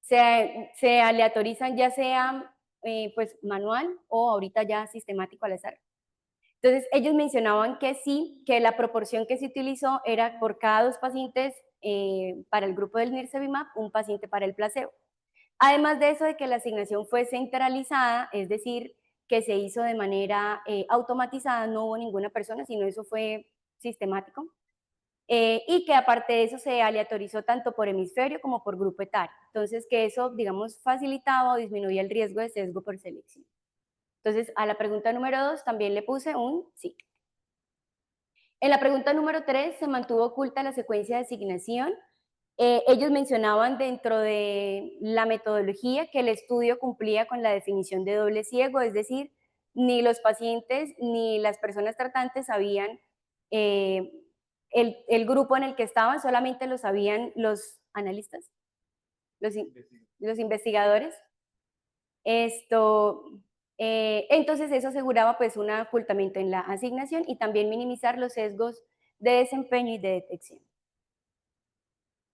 se aleatorizan ya sea pues manual o ahorita ya sistemático al azar. Entonces, ellos mencionaban que sí, que la proporción que se utilizó era por cada 2 pacientes para el grupo del nirsevimab, un paciente para el placebo. Además de eso, de que la asignación fue centralizada, es decir, que se hizo de manera automatizada, no hubo ninguna persona, sino eso fue sistemático. Y que aparte de eso se aleatorizó tanto por hemisferio como por grupo etario. Entonces, que eso, digamos, facilitaba o disminuía el riesgo de sesgo por selección. Entonces, a la pregunta número 2 también le puse un sí. En la pregunta número 3 se mantuvo oculta la secuencia de asignación. Ellos mencionaban dentro de la metodología que el estudio cumplía con la definición de doble ciego, es decir, ni los pacientes ni las personas tratantes sabían el grupo en el que estaban, solamente lo sabían los analistas, los investigadores. Entonces eso aseguraba pues un ocultamiento en la asignación y también minimizar los sesgos de desempeño y de detección.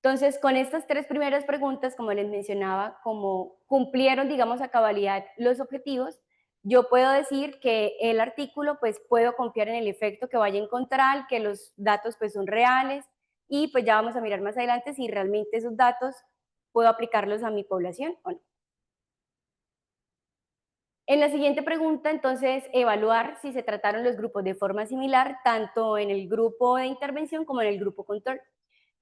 Entonces, con estas 3 primeras preguntas, como les mencionaba, como cumplieron, digamos, a cabalidad los objetivos, yo puedo decir que el artículo, pues puedo confiar en el efecto que vaya a encontrar, que los datos pues son reales y pues ya vamos a mirar más adelante si realmente esos datos puedo aplicarlos a mi población o no. En la siguiente pregunta, entonces, evaluar si se trataron los grupos de forma similar, tanto en el grupo de intervención como en el grupo control.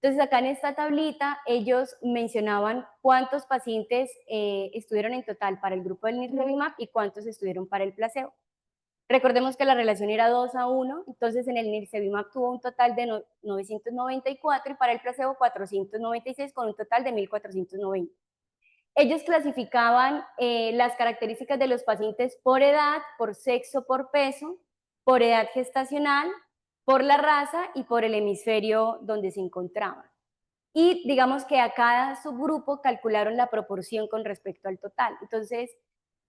Entonces, acá en esta tablita, ellos mencionaban cuántos pacientes estuvieron en total para el grupo del nirsevimab y cuántos estuvieron para el placebo. Recordemos que la relación era 2:1, entonces en el nirsevimab tuvo un total de 994 y para el placebo 496 con un total de 1490. Ellos clasificaban las características de los pacientes por edad, por sexo, por peso, por edad gestacional, por la raza y por el hemisferio donde se encontraban. Y digamos que a cada subgrupo calcularon la proporción con respecto al total. Entonces,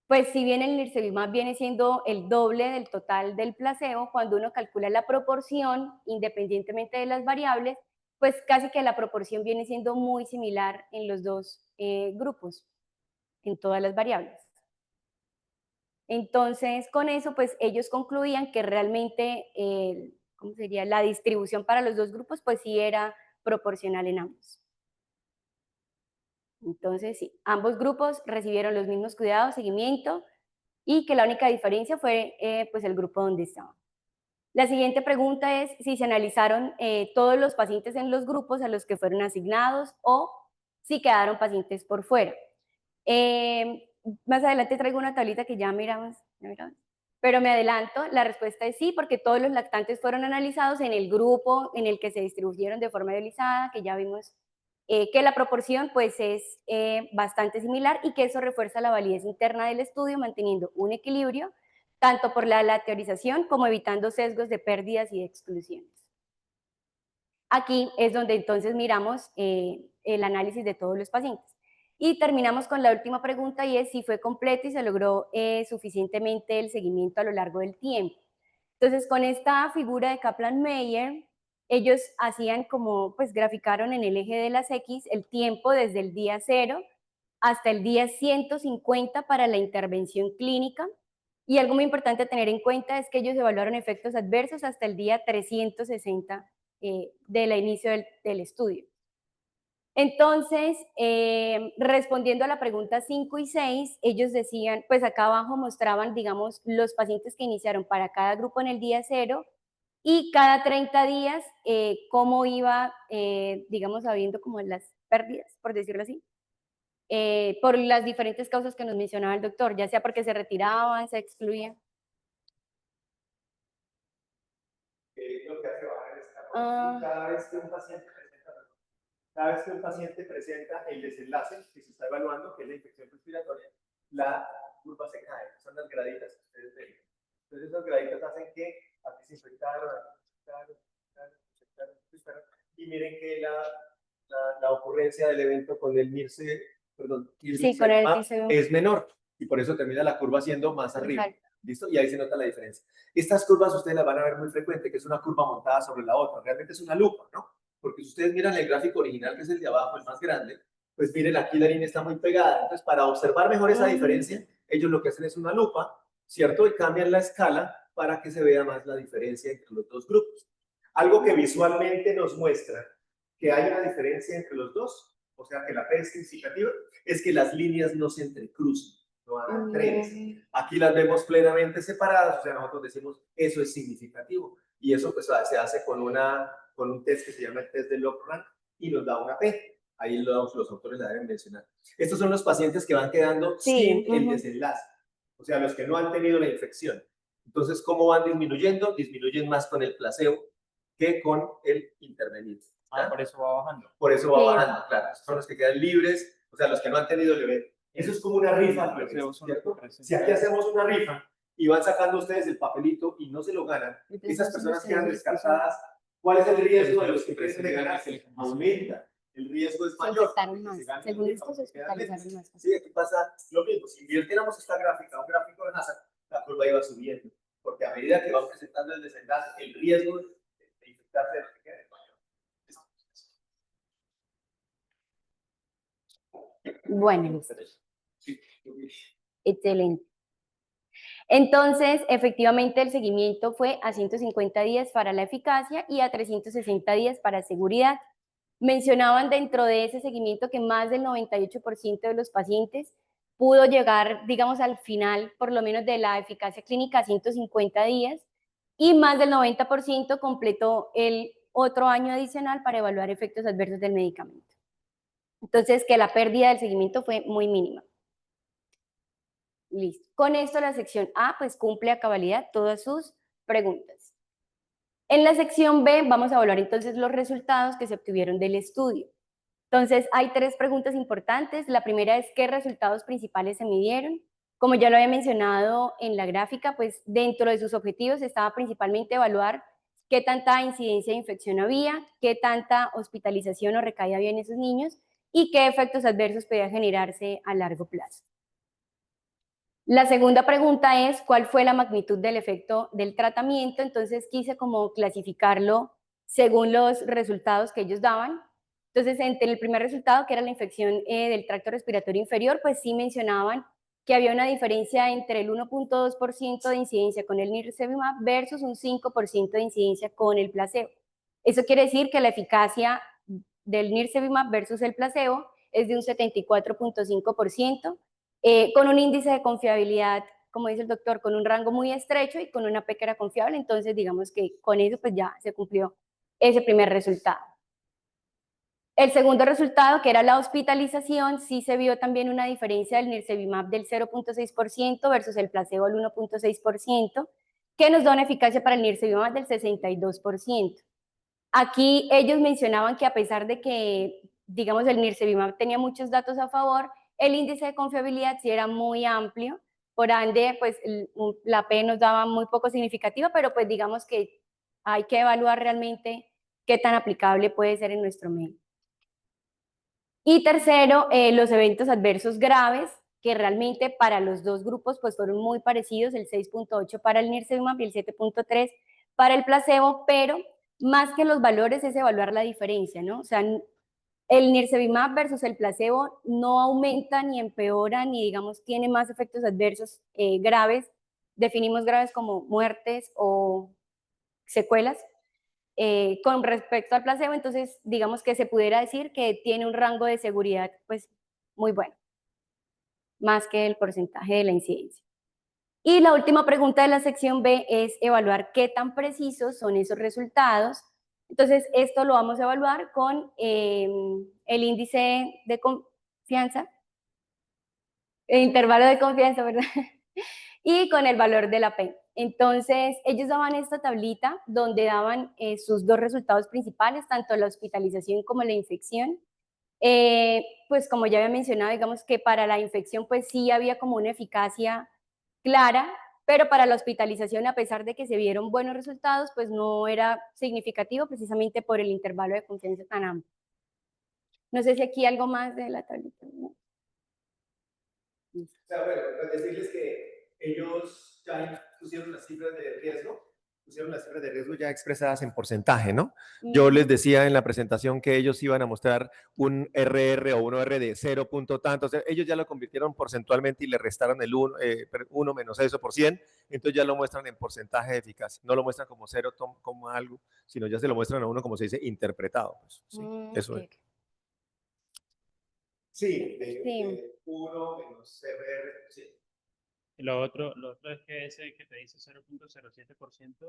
pues si bien el nirsevimab viene siendo el doble del total del placebo, cuando uno calcula la proporción, independientemente de las variables, pues casi que la proporción viene siendo muy similar en los dos grupos, en todas las variables. Entonces, con eso, pues ellos concluían que realmente ¿cómo sería? La distribución para los dos grupos, pues sí era proporcional en ambos. Entonces, sí, ambos grupos recibieron los mismos cuidados, seguimiento, y que la única diferencia fue pues el grupo donde estaban. La siguiente pregunta es si se analizaron todos los pacientes en los grupos a los que fueron asignados o si quedaron pacientes por fuera. Más adelante traigo una tablita que ya miramos, pero me adelanto, la respuesta es sí, porque todos los lactantes fueron analizados en el grupo en el que se distribuyeron de forma idealizada, que ya vimos que la proporción pues es bastante similar y que eso refuerza la validez interna del estudio, manteniendo un equilibrio tanto por la teorización como evitando sesgos de pérdidas y de exclusiones. Aquí es donde entonces miramos el análisis de todos los pacientes. Y terminamos con la última pregunta y es si fue completo y se logró suficientemente el seguimiento a lo largo del tiempo. Entonces, con esta figura de Kaplan-Meier, ellos hacían como, pues graficaron en el eje de las X el tiempo desde el día 0 hasta el día 150 para la intervención clínica. Y algo muy importante a tener en cuenta es que ellos evaluaron efectos adversos hasta el día 360 del inicio del estudio. Entonces, respondiendo a la pregunta 5 y 6, ellos decían, pues acá abajo mostraban, digamos, los pacientes que iniciaron para cada grupo en el día 0 y cada 30 días cómo iba, digamos, habiendo como las pérdidas, por decirlo así, por las diferentes causas que nos mencionaba el doctor, ya sea porque se retiraban, se excluían.
Lo que hace bajar el escalón. Cada vez que un paciente presenta el desenlace que se está evaluando, que es la infección respiratoria, la curva se cae, son las graditas que ustedes ven. Entonces esas graditas hacen que aquí se infectaron, y miren que la ocurrencia del evento con el MIRCE,
sí, con el
es menor, y por eso termina la curva siendo más arriba. Exacto. ¿Listo? Y ahí se nota la diferencia. Estas curvas ustedes las van a ver muy frecuente, que es una curva montada sobre la otra. Realmente es una lupa, ¿no? Porque si ustedes miran el gráfico original, que es el de abajo, el más grande, pues miren, aquí la línea está muy pegada. Entonces, para observar mejor esa diferencia, ellos lo que hacen es una lupa, ¿cierto? Y cambian la escala para que se vea más la diferencia entre los dos grupos. Algo que visualmente nos muestra que hay una diferencia entre los dos, o sea, que la P es significativa, es que las líneas no se entrecruzan, no hagan trenes. Aquí las vemos plenamente separadas, o sea, nosotros decimos, eso es significativo. Y eso pues se hace con un test que se llama el test de Log-Rank y nos da una P. Ahí los autores la deben mencionar. Estos son los pacientes que van quedando sin el desenlace, o sea, los que no han tenido la infección. Entonces, ¿cómo van disminuyendo? Disminuyen más con el placebo que con el intervenido.
Por eso va bajando.
Por eso va bajando, claro. Estos son los que quedan libres, o sea, los que no han tenido el evento. Eso es como una rifa, ¿cierto? Si aquí hacemos una rifa y van sacando ustedes el papelito y no se lo ganan, esas personas quedan descartadas. ¿Cuál es el riesgo de los que quieren de ganarse? Aumenta. El riesgo es mayor.
Según esto se hospitalizaron más.
Sí, aquí pasa lo mismo. Si invirtiéramos esta gráfica, un gráfico de NASA, la curva iba subiendo. Porque a medida que va presentando el desenlace, el riesgo de infectarse de lo que queda es mayor.
Bueno, excelente. Entonces, efectivamente, el seguimiento fue a 150 días para la eficacia y a 360 días para seguridad. Mencionaban dentro de ese seguimiento que más del 98% de los pacientes pudo llegar, digamos, al final, por lo menos de la eficacia clínica, a 150 días, y más del 90% completó el otro año adicional para evaluar efectos adversos del medicamento. Entonces, que la pérdida del seguimiento fue muy mínima. Listo. Con esto la sección A pues cumple a cabalidad todas sus preguntas. En la sección B vamos a evaluar entonces los resultados que se obtuvieron del estudio. Entonces hay 3 preguntas importantes. La primera es ¿qué resultados principales se midieron? Como ya lo había mencionado en la gráfica, pues dentro de sus objetivos estaba principalmente evaluar qué tanta incidencia de infección había, qué tanta hospitalización o recaída había en esos niños y qué efectos adversos podía generarse a largo plazo. La segunda pregunta es ¿cuál fue la magnitud del efecto del tratamiento? Entonces quise como clasificarlo según los resultados que ellos daban. Entonces, entre el primer resultado, que era la infección del tracto respiratorio inferior, pues sí mencionaban que había una diferencia entre el 1.2% de incidencia con el nirsevimab versus un 5% de incidencia con el placebo. Eso quiere decir que la eficacia del nirsevimab versus el placebo es de un 74.5%, con un índice de confiabilidad, como dice el doctor, con un rango muy estrecho y con una P que era confiable. Entonces, digamos que con eso pues ya se cumplió ese primer resultado. El segundo resultado, que era la hospitalización, sí se vio también una diferencia del nirsevimab del 0.6% versus el placebo del 1.6%, que nos da una eficacia para el nirsevimab del 62%. Aquí ellos mencionaban que a pesar de que, digamos, el nirsevimab tenía muchos datos a favor, el índice de confiabilidad sí era muy amplio, por ende, pues la P nos daba muy poco significativa, pero pues digamos que hay que evaluar realmente qué tan aplicable puede ser en nuestro medio. Y tercero, los eventos adversos graves, que realmente para los dos grupos pues fueron muy parecidos, el 6.8 para el nirsevimab y el 7.3 para el placebo, pero más que los valores es evaluar la diferencia, ¿no? O sea, el nirsevimab versus el placebo no aumenta ni empeora ni, digamos, tiene más efectos adversos graves. Definimos graves como muertes o secuelas. Con respecto al placebo, entonces digamos que se pudiera decir que tiene un rango de seguridad pues muy bueno, más que el porcentaje de la incidencia. Y la última pregunta de la sección B es evaluar qué tan precisos son esos resultados. Entonces esto lo vamos a evaluar con el índice de confianza, el intervalo de confianza, ¿verdad? Y con el valor de la P. Entonces, ellos daban esta tablita donde daban sus dos resultados principales, tanto la hospitalización como la infección. Pues como ya había mencionado, digamos que para la infección pues sí había como una eficacia clara, pero para la hospitalización, a pesar de que se vieron buenos resultados, pues no era significativo precisamente por el intervalo de confianza tan amplio. No sé si aquí algo más de la tablita.
O sea, bueno, pues decirles que ellos ya pusieron las cifras de riesgo ya expresadas en porcentaje, ¿no? Yo les decía en la presentación que ellos iban a mostrar un RR o un OR de 0 punto tanto, o sea, ellos ya lo convirtieron porcentualmente y le restaron el 1 menos eso por 100, entonces ya lo muestran en porcentaje de eficacia, no lo muestran como 0 como algo, sino ya se lo muestran a uno como se dice interpretado. Pues, ¿sí? Eso
Okay.
es. Sí, de 1 menos RR, sí.
Lo otro es que ese que te dice 0.07%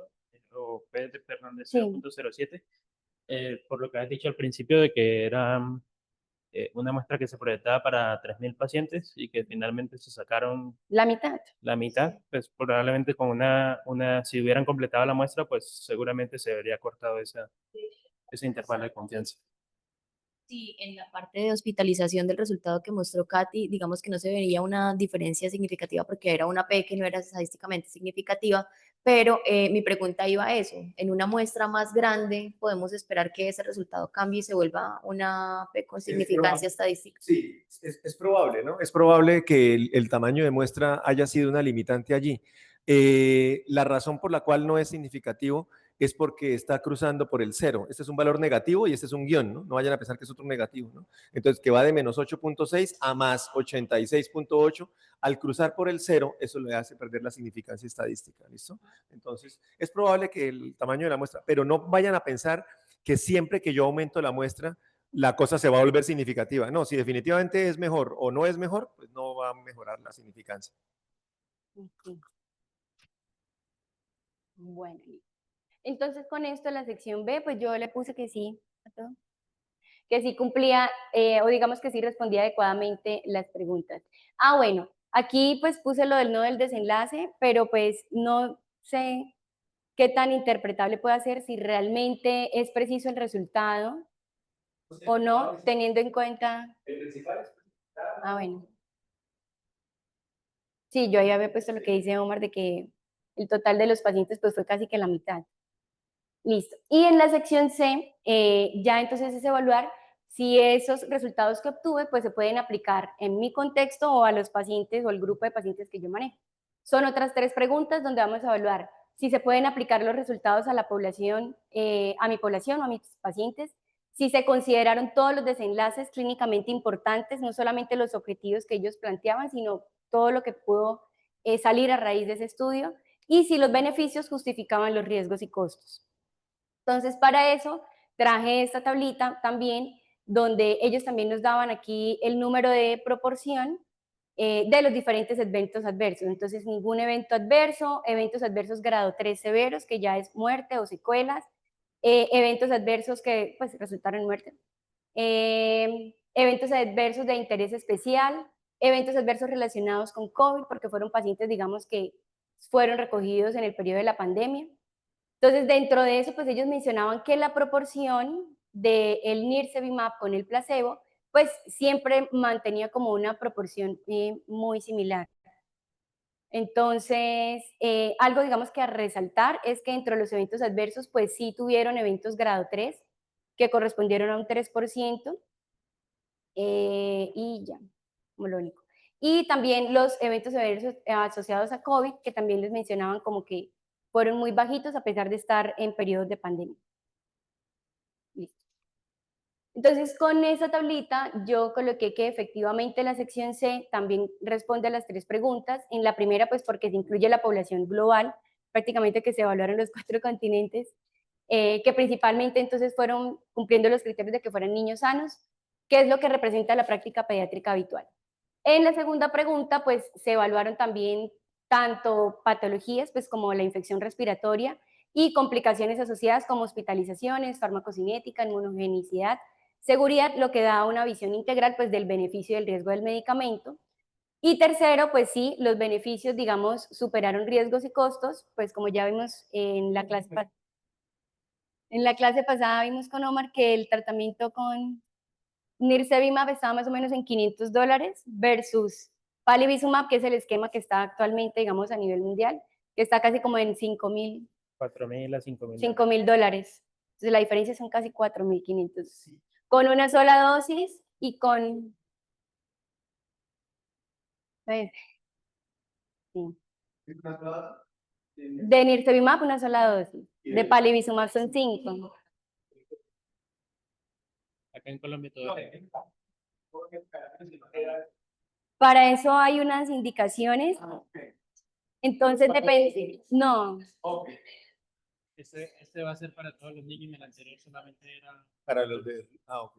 o P de, perdón, de
Sí.
0.07, por lo que has dicho al principio de que era una muestra que se proyectaba para 3.000 pacientes y que finalmente se sacaron
La mitad.
la mitad, pues probablemente con si hubieran completado la muestra, pues seguramente se habría cortado ese intervalo de confianza.
Sí, en la parte de hospitalización del resultado que mostró Katy, digamos que no se vería una diferencia significativa porque era una P que no era estadísticamente significativa, pero mi pregunta iba a eso. En una muestra más grande, ¿podemos esperar que ese resultado cambie y se vuelva una P con significancia estadística?
Sí, es probable, ¿no? Es probable que el tamaño de muestra haya sido una limitante allí. La razón por la cual no es significativo es porque está cruzando por el 0. Este es un valor negativo y este es un guión, ¿no? No vayan a pensar que es otro negativo, ¿no? Entonces, que va de menos 8.6 a más 86.8, al cruzar por el 0, eso le hace perder la significancia estadística, ¿listo? Entonces, es probable que el tamaño de la muestra, pero no vayan a pensar que siempre que yo aumento la muestra, la cosa se va a volver significativa. No, si definitivamente es mejor o no es mejor, pues no va a mejorar la significancia.
Okay. Bueno, entonces con esto la sección B, pues yo le puse que sí a todo, que sí cumplía, o digamos que sí respondía adecuadamente las preguntas. Ah, bueno, aquí pues puse lo del no del desenlace, pero pues no sé qué tan interpretable puede ser, si realmente es preciso el resultado o no, teniendo en cuenta...
El principal es...
Ah, bueno. Sí, yo ahí había puesto lo que dice Omar de que el total de los pacientes pues fue casi que la mitad. Listo. Y en la sección C, ya entonces es evaluar si esos resultados que obtuve pues se pueden aplicar en mi contexto o a los pacientes o al grupo de pacientes que yo manejo. Son otras 3 preguntas donde vamos a evaluar si se pueden aplicar los resultados a la población, a mi población o a mis pacientes, si se consideraron todos los desenlaces clínicamente importantes, no solamente los objetivos que ellos planteaban, sino todo lo que pudo salir a raíz de ese estudio y si los beneficios justificaban los riesgos y costos. Entonces, para eso traje esta tablita también, donde ellos también nos daban aquí el número de proporción de los diferentes eventos adversos. Entonces, ningún evento adverso, eventos adversos grado 3 severos, que ya es muerte o secuelas, eventos adversos que pues resultaron en muerte, eventos adversos de interés especial, eventos adversos relacionados con COVID, porque fueron pacientes, digamos, que fueron recogidos en el periodo de la pandemia. Entonces, dentro de eso, pues ellos mencionaban que la proporción del nirsevimab con el placebo, pues siempre mantenía como una proporción muy similar. Entonces, algo digamos que a resaltar es que dentro de los eventos adversos, pues sí tuvieron eventos grado 3, que correspondieron a un 3%, y ya, como lo único. Y también los eventos adversos asociados a COVID, que también les mencionaban como que fueron muy bajitos a pesar de estar en periodos de pandemia. Listo. Entonces, con esa tablita yo coloqué que efectivamente la sección C también responde a las 3 preguntas. En la primera, pues porque se incluye la población global, prácticamente que se evaluaron los 4 continentes, que principalmente entonces fueron cumpliendo los criterios de que fueran niños sanos, que es lo que representa la práctica pediátrica habitual. En la segunda pregunta, pues se evaluaron también tanto patologías, pues como la infección respiratoria y complicaciones asociadas como hospitalizaciones, farmacocinética, inmunogenicidad, seguridad, lo que da una visión integral pues del beneficio y del riesgo del medicamento. Y tercero, pues sí, los beneficios, digamos, superaron riesgos y costos, pues como ya vimos en la clase pasada, vimos con Omar que el tratamiento con nirsevimab estaba más o menos en $500 versus palivizumab, que es el esquema que está actualmente, digamos, a nivel mundial, que está casi como en 5.000,
4.000 a 5.000.
$5.000. Entonces la diferencia son casi 4.500. Con una sola dosis y con... Sí. De nirsevimab una sola dosis. De palivizumab son 5.
Acá en Colombia todo.
Para eso hay unas indicaciones. Entonces depende. No.
Este va a ser para todos los niños y el anterior solamente era
Para los de... ok.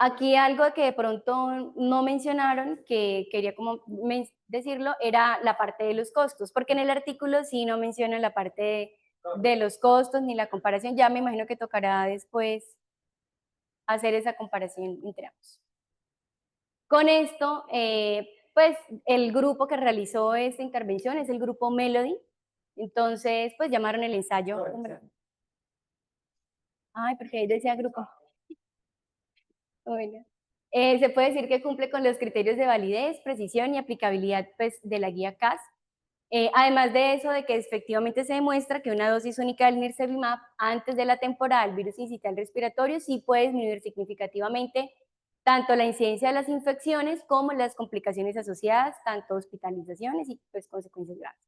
Aquí algo que de pronto no mencionaron, que quería como decirlo, era la parte de los costos, porque en el artículo sí no menciona la parte de los costos ni la comparación. Ya me imagino que tocará después hacer esa comparación entre ambos. Con esto, pues el grupo que realizó esta intervención es el grupo Melody. Entonces, pues llamaron el ensayo. Ay, porque ahí decía grupo. Bueno. Se puede decir que cumple con los criterios de validez, precisión y aplicabilidad pues, de la guía CAS. Además de eso, de que efectivamente se demuestra que una dosis única del nirsevimab antes de la temporada del virus incital respiratorio sí puede disminuir significativamente tanto la incidencia de las infecciones como las complicaciones asociadas, tanto hospitalizaciones y pues, consecuencias graves.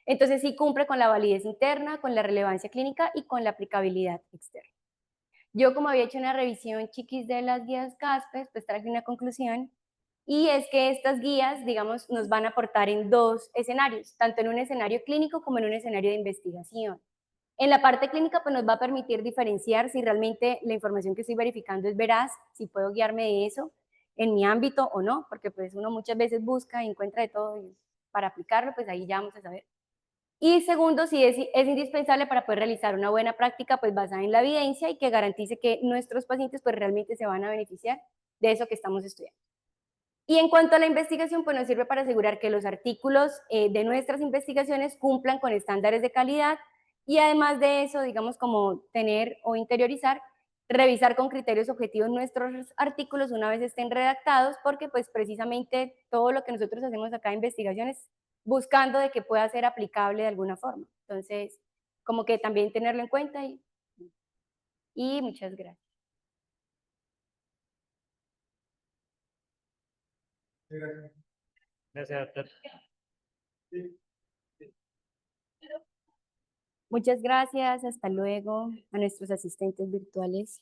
Entonces sí cumple con la validez interna, con la relevancia clínica y con la aplicabilidad externa. Yo como había hecho una revisión chiquis de las guías CASPES, pues traje una conclusión, y es que estas guías, digamos, nos van a aportar en 2 escenarios, tanto en un escenario clínico como en un escenario de investigación. En la parte clínica, pues nos va a permitir diferenciar si realmente la información que estoy verificando es veraz, si puedo guiarme de eso en mi ámbito o no, porque pues uno muchas veces busca y encuentra de todo y para aplicarlo, pues ahí ya vamos a saber. Y segundo, si es indispensable para poder realizar una buena práctica pues basada en la evidencia y que garantice que nuestros pacientes pues realmente se van a beneficiar de eso que estamos estudiando. Y en cuanto a la investigación, pues nos sirve para asegurar que los artículos de nuestras investigaciones cumplan con estándares de calidad y además de eso, digamos como tener o interiorizar, revisar con criterios objetivos nuestros artículos una vez estén redactados, porque pues precisamente todo lo que nosotros hacemos acá en investigaciones buscando de que pueda ser aplicable de alguna forma. Entonces, como que también tenerlo en cuenta y muchas gracias.
Gracias, doctor.
Muchas gracias, hasta luego a nuestros asistentes virtuales.